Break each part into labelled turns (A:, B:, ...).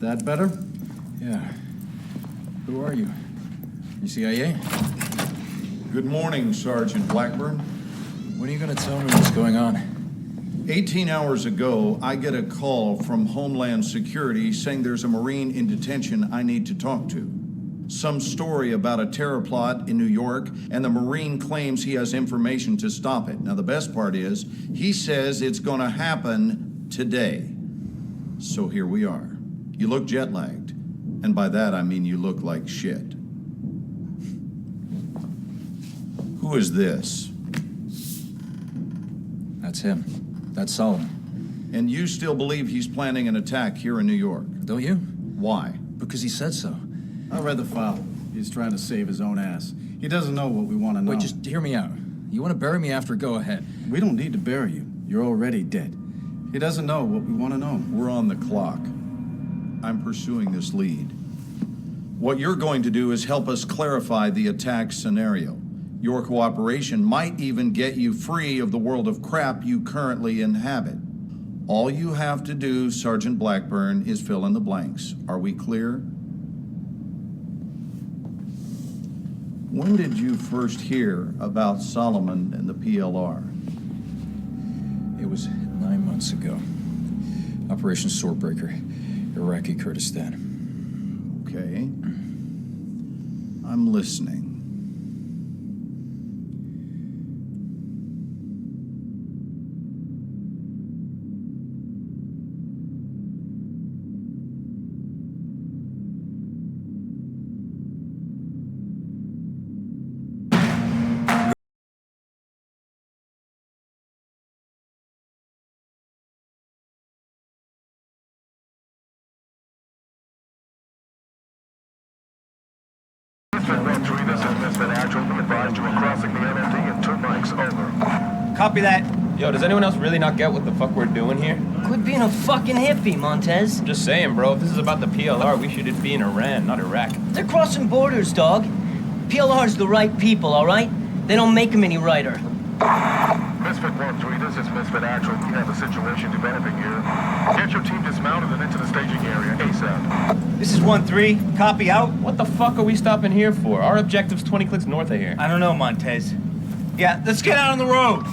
A: That better?
B: Yeah. Who are you? You CIA?
C: Good morning, Sergeant Blackburn.
B: When are you gonna tell me what's going on?
C: 18 hours ago, I get a call from Homeland Security saying there's a Marine in detention I need to talk to. Some story about a terror plot in New York, and the Marine claims he has information to stop it. Now, the best part is, he says it's gonna happen today. So here we are. You look jet-lagged, and by that I mean you look like shit. Who is this?
B: That's him. That's Solomon.
C: And you still believe he's planning an attack here in New York?
B: Don't you?
C: Why?
B: Because he said so.
A: I read the file. He's trying to save his own ass. He doesn't know what we want to know.
B: Wait, just hear me out. You want to bury me after, go ahead.
A: We don't need to bury you. You're already dead. He doesn't know what we want to know.
C: We're on the clock. I'm pursuing this lead. What you're going to do is help us clarify the attack scenario. Your cooperation might even get you free of the world of crap you currently inhabit. All you have to do, Sergeant Blackburn, is fill in the blanks. Are we clear? When did you first hear about Solomon and the PLR?
B: It was 9 months ago. Operation Swordbreaker, Iraqi Kurdistan.
C: Okay. I'm listening.
D: This has been actual. We advised you of crossing the NMD in 2 mics. Over.
E: Copy that.
F: Yo, does anyone else really not get what the fuck we're doing here?
E: Quit being a fucking hippie, Montez.
F: I'm just saying, bro, if this is about the PLR, we should be in Iran, not Iraq.
E: They're crossing borders, dog. PLR's the right people, all right? They don't make them any righter.
D: Misfit 1-3, this is Misfit Actual. We have a situation developing here. Get your team dismounted and into the staging area ASAP.
E: This is 1-3. Copy out.
F: What the fuck are we stopping here for? Our objective's 20 clicks north of here.
E: I don't know, Montez. Yeah, let's get out on the road.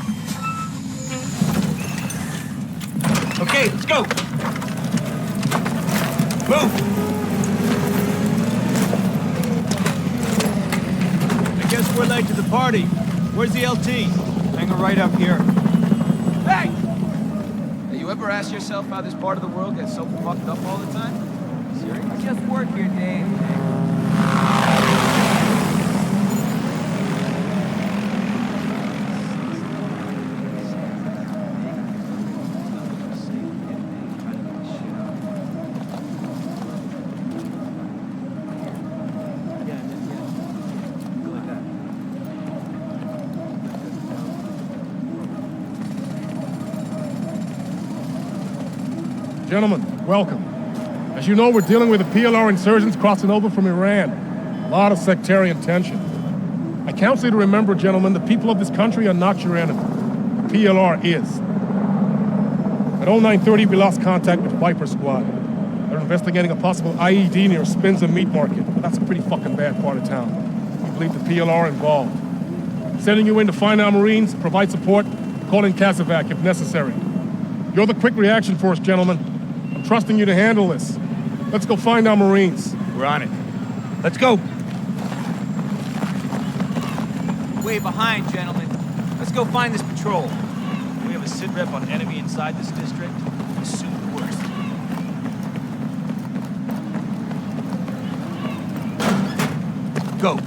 E: Okay, let's go. Move.
G: I guess we're late to the party. Where's the LT? Hang right up here.
F: Hey! Hey, you ever ask yourself how this part of the world gets so fucked up all the time? Serious?
G: Just work here, Dave.
H: Gentlemen, welcome. As you know, we're dealing with the PLR insurgents crossing over from Iran. A lot of sectarian tension. I counsel you to remember, gentlemen, the people of this country are not your enemy. The PLR is. At 0930, we lost contact with Viper Squad. They're investigating a possible IED near Spinza Meat Market, but that's a pretty fucking bad part of town. We believe the PLR involved. Sending you in to find our Marines, provide support, call in Casevac if necessary. You're the quick reaction force, gentlemen. I'm trusting you to handle this. Let's go find our Marines.
G: We're on it.
E: Let's go.
G: Way behind, gentlemen. Let's go find this patrol. We have a sit rep on enemy inside this district. Assume the worst. Go.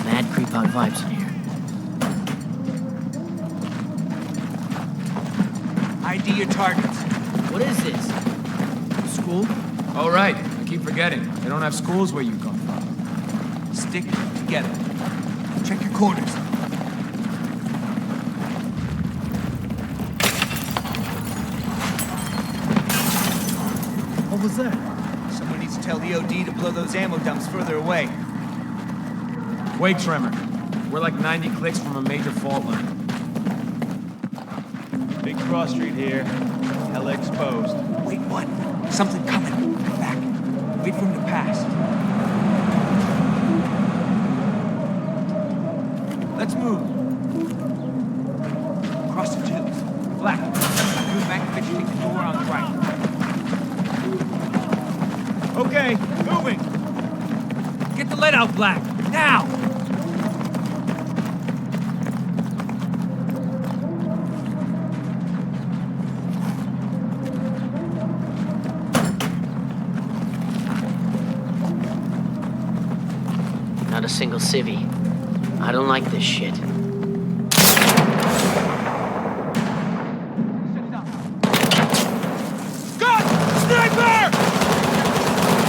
E: Mad creep out vibes in here.
G: ID your targets.
E: What is this? School?
F: Oh, right. I keep forgetting. They don't have schools where you come from.
G: Stick together. Check your quarters.
E: What was that?
G: Someone needs to Tell the OD to blow those ammo dumps further away.
F: Wait, Tremor. We're like 90 clicks from a major fault line.
G: Big cross street here. Hella exposed.
I: Wait, what? Something coming. Come back. Wait for him to pass.
G: Let's move.
I: Cross the tubes.
G: Black. Move back and take the door on the right. Okay, moving.
I: Get the lead out, Black. Now!
J: Not a single civvy. I don't like this shit.
G: Gun! Sniper!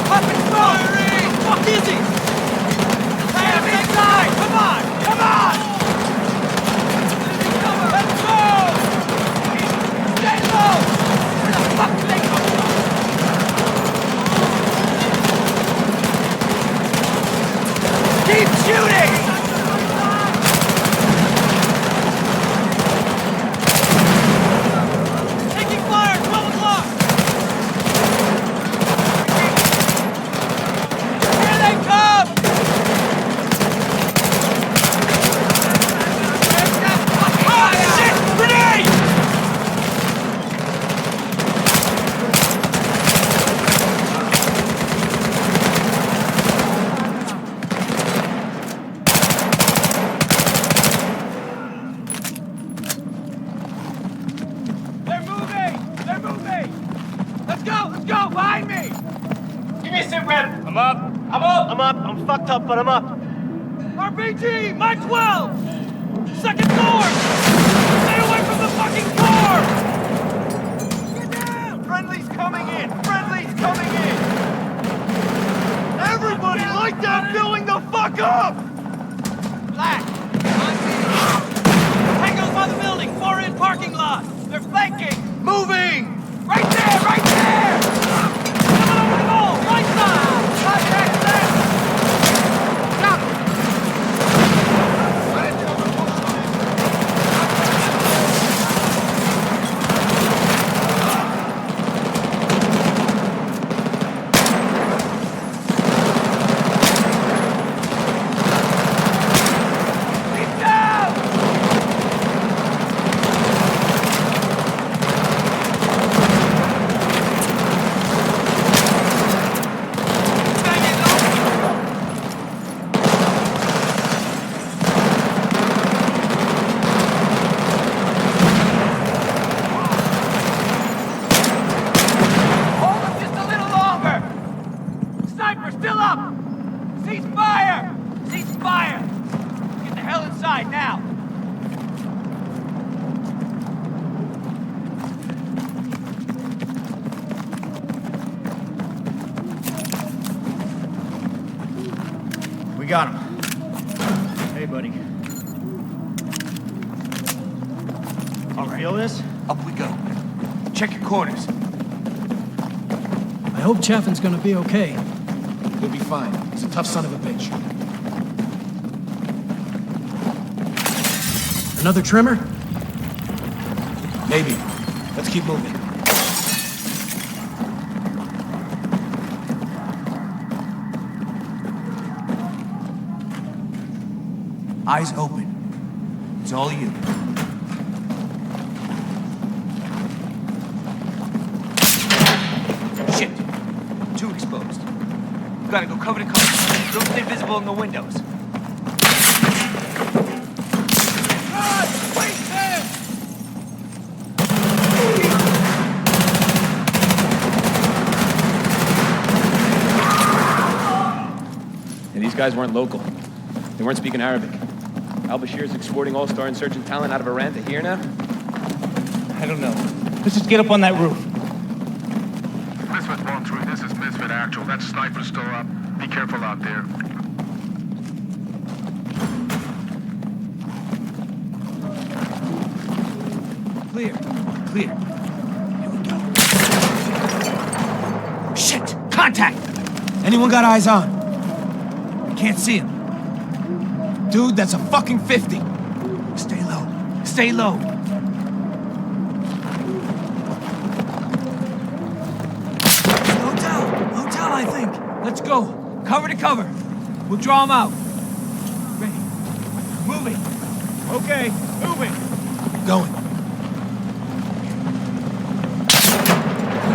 G: Up and firing! What the fuck is he? Enemy inside! Come on! Come on! Let's go! Stay low! Where the fuck did they come from? Keep shooting! Taking fire! 12 o'clock! Here they come! Oh, shit! Grenade! They're moving! They're moving! Let's go! Let's go! Behind me! Give me a sit rep! I'm up! I'm up!
E: I'm up. I'm fucked up, but I'm up.
G: RPG! My 12! Second floor! Stay away from the fucking car! Get down! Friendly's coming in! Friendly's coming in! Everybody like that filling the fuck up! Black! Tango's by the building! Far end parking lot! They're flanking! Moving! Right there! Right there! Coming over the goal! Right side! Contact left! Got him! He's down! Bang it up! Hold him just a little longer! Sniper still up! Cease fire! Cease fire! Get the hell inside now! We got him. Hey, buddy. All right. Feel this?
I: Up we go.
G: Check your corners.
K: I hope Chaffin's gonna be okay.
H: He'll be fine. He's a tough son of a bitch.
K: Another trimmer?
H: Maybe. Let's keep moving.
I: Eyes open. It's all you.
G: Shit. Two exposed. Gotta go cover to cover. Don't stay visible in the windows. God! Wait there!
F: And these guys weren't local. They weren't speaking Arabic. Al-Bashir's exporting all-star insurgent talent out of Iran to here now?
G: I don't know. Let's just get up on that roof.
D: Misfit 1-3, this is Misfit Actual. That sniper's still up. Be careful out there.
I: Clear. Clear. Here we go. Shit! Contact! Anyone got eyes on? I can't see him. Dude, that's a fucking 50. Stay low. Stay low.
K: Hotel, I think.
I: Let's go. Cover to cover. We'll draw him out. Ready. Moving.
G: Okay, moving.
I: Going.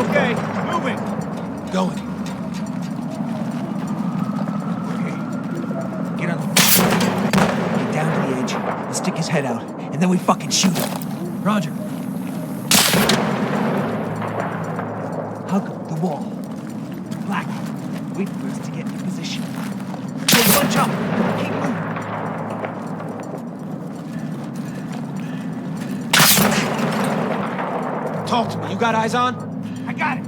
G: Okay, moving.
I: Going. Okay. Get on the... Get down to the edge and stick his head out, and then we fucking shoot him.
K: Roger.
I: Hug the wall. Black. Wait for us to get into position. Go bunch up. Keep moving. Talk to me. You got eyes on? I got it.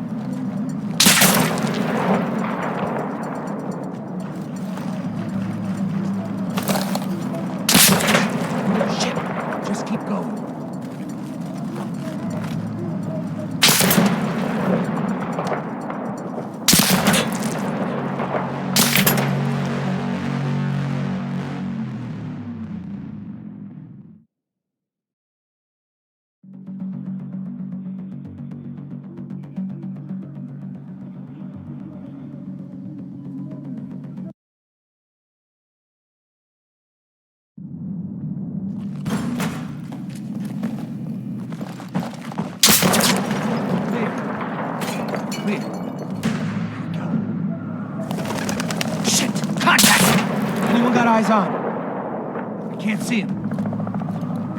I: Shit. Just keep going. Clear. Go. Shit! Contact! Anyone got eyes on? I can't see him.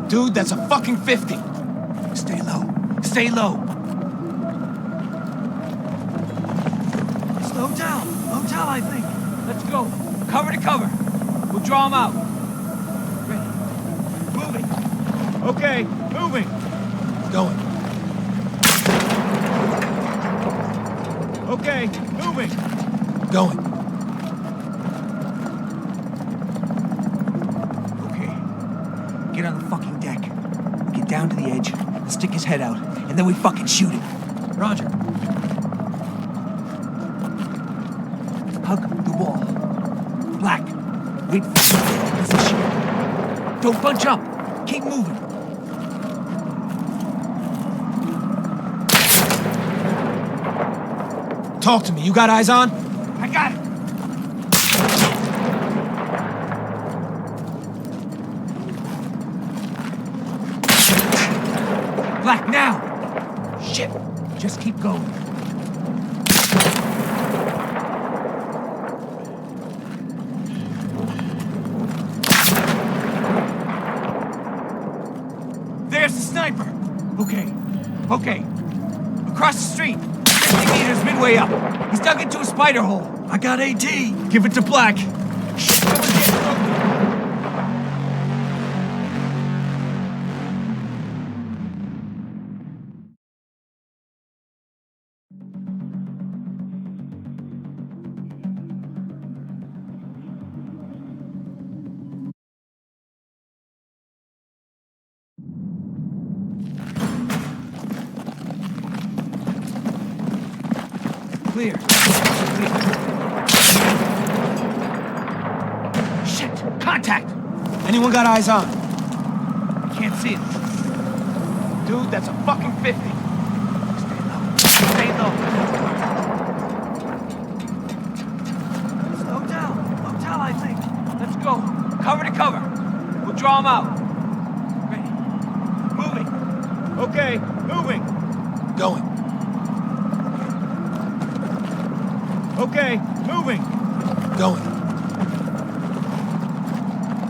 I: Dude, that's a fucking 50. Stay low. Stay low.
K: It's the hotel. Hotel, I think.
I: Let's go. Cover to cover. We'll draw him out. Ready. Moving.
G: Okay, moving.
I: Going.
G: Okay, moving.
I: Going. Okay. Get on the fucking deck. Get down to the edge and stick his head out, and then we fucking shoot him.
K: Roger.
I: Hug the wall. Black. Wait for position. Don't bunch up. Keep moving. Talk to me. You got eyes on? I got it. Black now. Shit. Just keep going. There's the sniper. Okay. Okay. Across the street. 50 meters midway up. He's dug into a spider hole.
K: I got AT.
I: Give it to Black. Shit, someone's getting broken. Clear. Clear. Shit! Contact! Anyone got eyes on? Can't see him. Dude, that's a fucking 50. Stay low. Stay low.
K: It's the hotel. Hotel, I think.
I: Let's go. Cover to cover. We'll draw him out. Ready. Moving.
G: Okay, moving.
I: Going.
G: Okay, moving.
I: Going.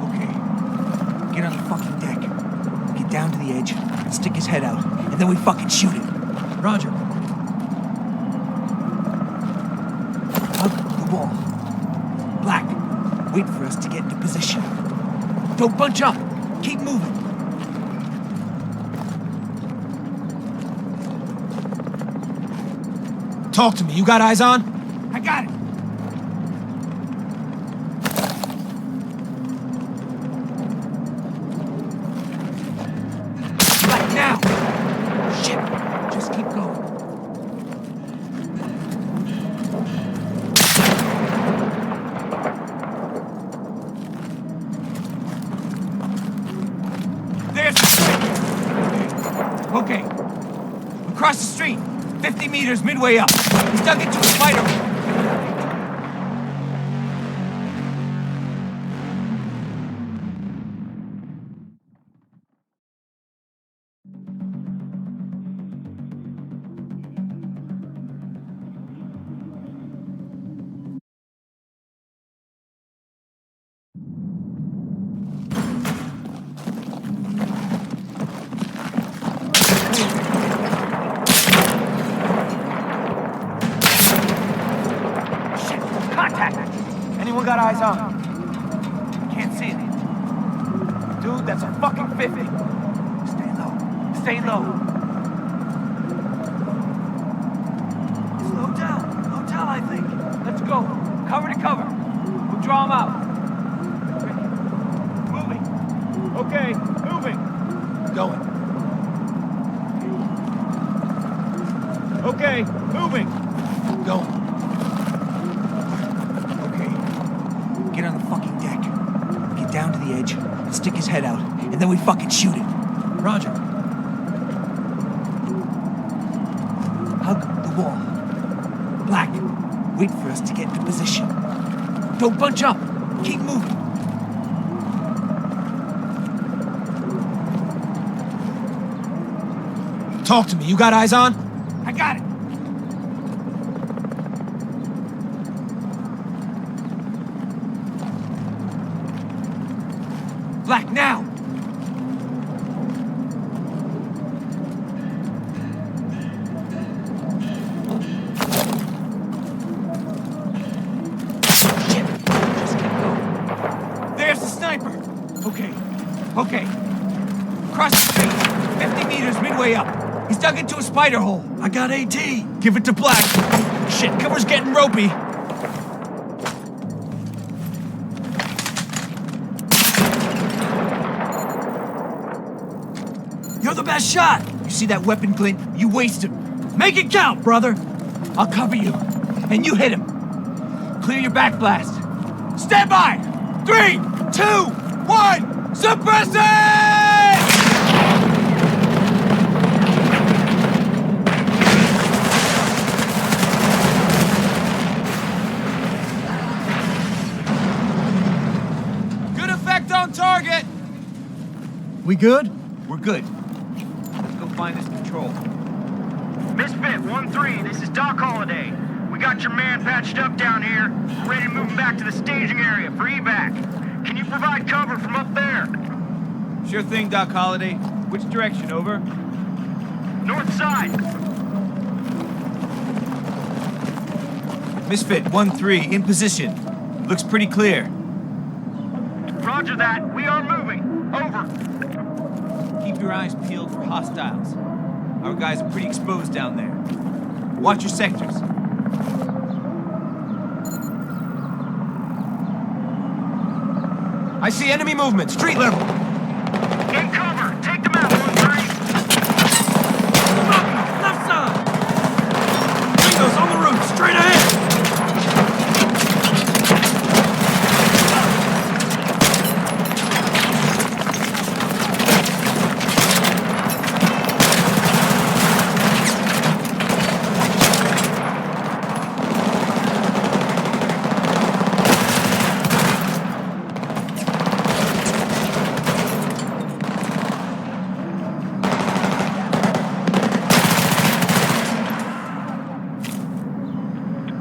I: Okay. Get on the fucking deck. Get down to the edge, stick his head out, and then we fucking shoot him.
K: Roger.
I: Hug the wall. Black. Wait for us to get into position. Don't bunch up. Keep moving. Talk to me. You got eyes on? I got it. Black now. Shit. Just keep going. Across the street, 50 meters midway up. He's dug into a spider hole. Anyone got eyes on? Can't see it. Dude, that's a fucking 50. Stay low. Stay low.
K: Slow down. Hotel, I think.
I: Let's go. Cover to cover. We'll draw him out. Moving.
F: Okay, moving.
I: Going.
F: Okay, moving.
I: Going. Get on the fucking deck. Get down to the edge, and stick his head out, and then we fucking shoot him.
K: Roger.
I: Hug the wall. Black, wait for us to get into position. Don't bunch up. Keep moving. Talk to me. You got eyes on? I got it. Black, now! Shit! Just keep going. There's the sniper! Okay. Cross the street, 50 meters midway up. He's dug into a spider hole.
K: I got AT.
I: Give it to Black. Shit, cover's getting ropey.
K: You're the best shot.
I: You see that weapon glint? You waste him.
K: Make it count, brother.
I: I'll cover you, and you hit him. Clear your back blast. Stand by! 3, 2, 1, suppress it! Good effect on target!
K: We good?
I: We're good. Let's go find this patrol.
L: Misfit 1-3, this is Doc Holliday. We got your man patched up down here. We're ready to move him back to the staging area for evac. Can you provide cover from up there?
F: Sure thing, Doc Holliday. Which direction, over?
L: North side.
I: Misfit 1-3, in position. Looks pretty clear.
L: Roger that. We are moving. Over.
I: Keep your eyes peeled for hostiles. Our guys are pretty exposed down there. Watch your sectors. I see enemy movement, street level.
L: In cover. Take them out, 1-3.
K: Left side. Windows on the roof, straight ahead.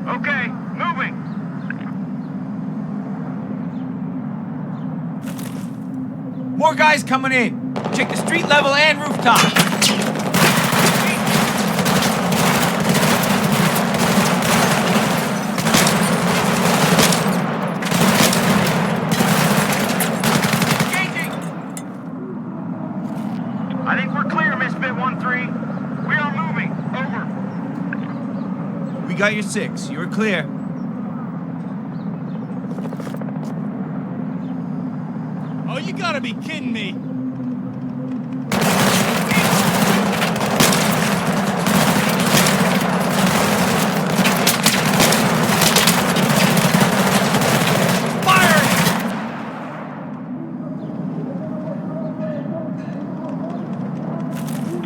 L: Okay, moving.
I: More guys coming in. Check the street level and rooftop. Engaging.
L: I think we're clear, Misfit 1-3. We are moving. Over.
I: We got your 6. You're clear.
F: Oh, you gotta be kidding me.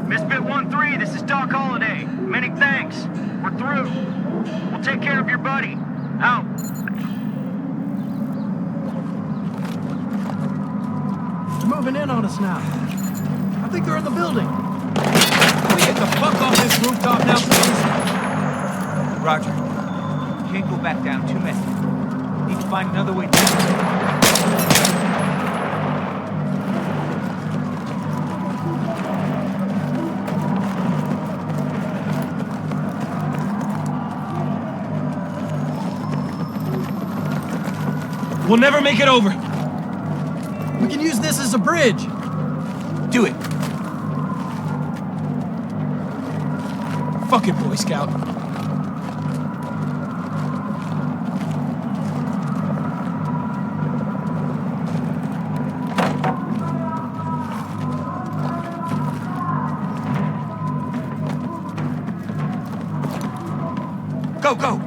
L: Misfit 1-3, 1-3, this is Doc Holliday. Many thanks. We're through. We'll take care of your buddy. Out.
K: They're moving in on us now. I think they're in the building.
I: Can we get the fuck off this rooftop now, please? Roger. Can't go back down. Too many. Need to find another way down. We'll never make it over.
K: We can use this as a bridge.
I: Do it. Fuck it, Boy Scout. Go, go!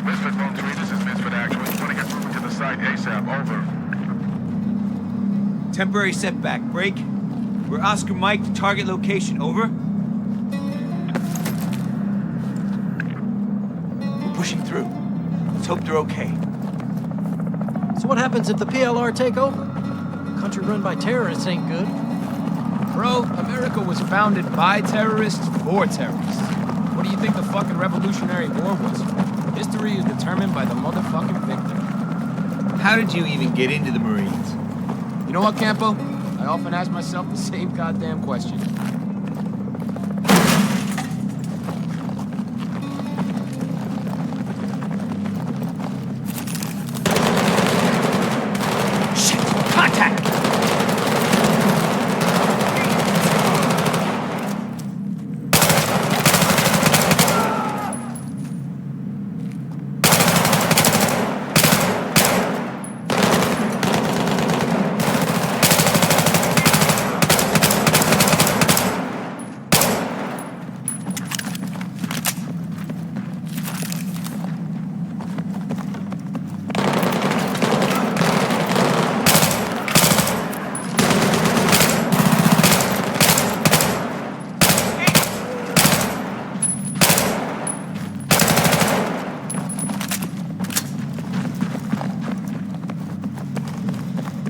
D: Misfit 1-3, this is Misfit Actual. You want to get moving to the site ASAP. Over.
I: Temporary setback. Break. We're Oscar Mike to target location. Over. We're pushing through. Let's hope they're okay.
K: So what happens if the PLR take over? A country run by terrorists ain't good.
F: Bro, America was founded by terrorists for terrorists. What do you think the fucking Revolutionary War was? History is determined by the motherfucking victor.
I: How did you even get into the Marines?
F: You know what, Campo? I often ask myself the same goddamn question.
I: Shit! Contact!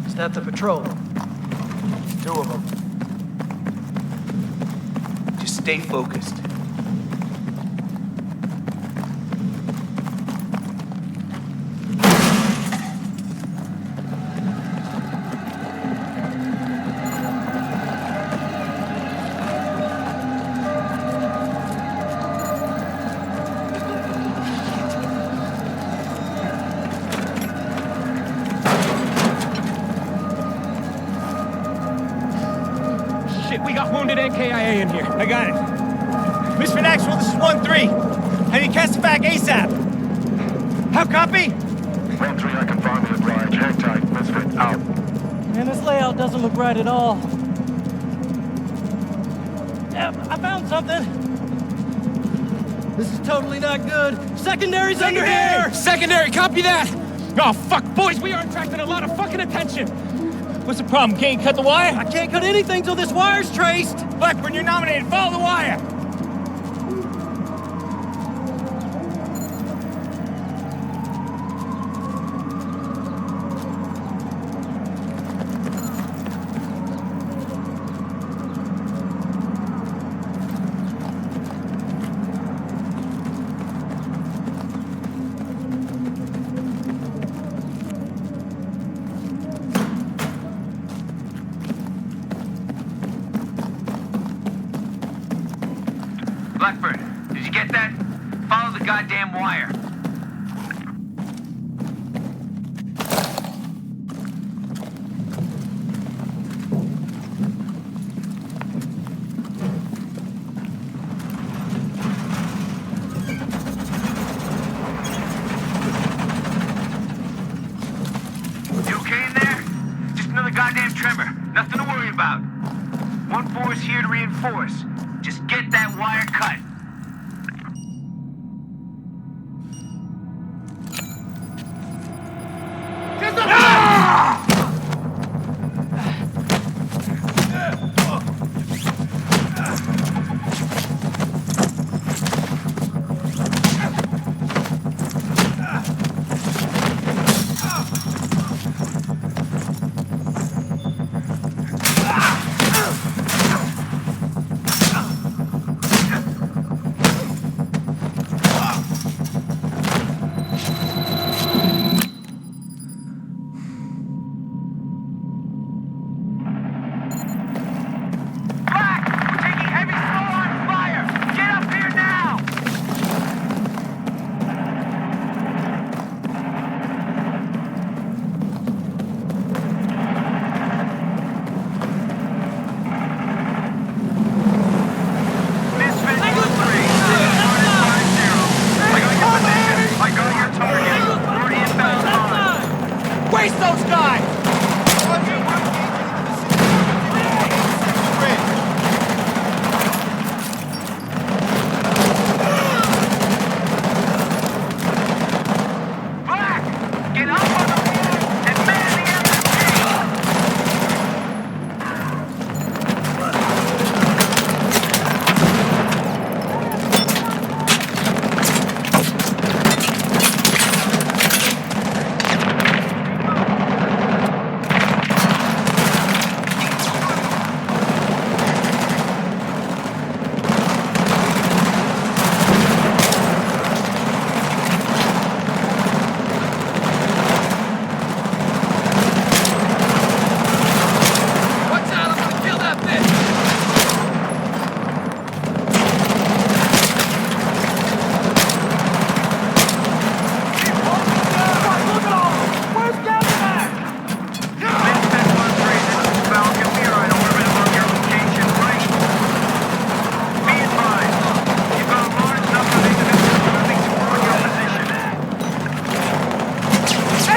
K: Is that the patrol?
I: 2 of them. Just stay focused.
F: We got wounded NKIA in here.
I: I got it. Misfit Actual, this is 1-3. I need cast it back ASAP. How copy?
D: 1-3, I confirm the oblige. Hang tight. Misfit out.
K: Man, this layout doesn't look right at all. Yeah, I found something. This is totally not good. Secondary's under here!
F: Secondary, copy that! Oh, fuck, boys, we are attracting a lot of fucking attention.
I: What's the problem? Can't cut the wire?
K: I can't cut anything till this wire's traced!
I: Blackburn, you're nominated. Follow the wire.
L: Blackburn, did you get that? Follow the goddamn wire. Nothing to worry about. 1-4 is here to reinforce. Just get that wire cut.
G: Waste those guys!
L: Black! Get up on the wall and man the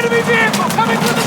G: Enemy vehicle coming through the